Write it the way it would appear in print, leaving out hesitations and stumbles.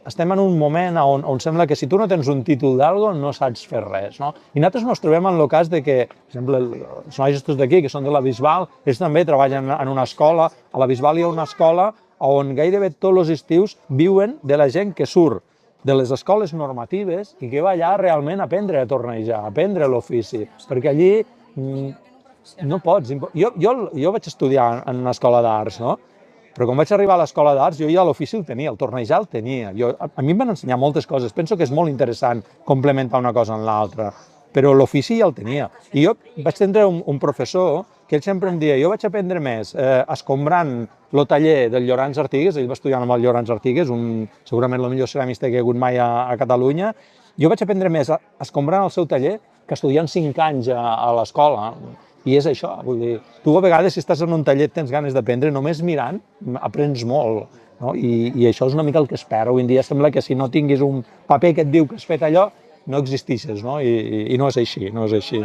estem en un moment on sembla que si tu no tens un títol d'algo no saps fer res, no? I nosaltres ens trobem en el cas de que, per exemple, els nois d'aquí, que són de la Bisbal, ells també treballen en una escola. A la Bisbal hi ha una escola on gairebé tots els estius viuen de la gent que surt de les escoles normatives i que va allà realment a aprendre a tornejar, a aprendre l'ofici, perquè allí no pots... Jo vaig estudiar en una escola d'arts, no? Però quan vaig arribar a l'escola d'arts, jo ja l'ofici el tenia, el tornejar el tenia. A mi em van ensenyar moltes coses, penso que és molt interessant complementar una cosa amb l'altra, però l'ofici ja el tenia. I jo vaig tindre un professor que ell sempre em deia, jo vaig aprendre més escombrant el taller del Llorenç Artigues, ell va estudiar amb el Llorenç Artigues, segurament el millor ceramista que hi ha hagut mai a Catalunya, jo vaig aprendre més escombrant el seu taller que estudiant 5 anys a l'escola. I és això, vull dir, tu a vegades si estàs en un taller tens ganes d'aprendre, només mirant aprens molt, no? I això és una mica el que es perd. Avui en dia sembla que si no tinguis un paper que et diu que has fet allò, no existixes, no? I no és així, no és així.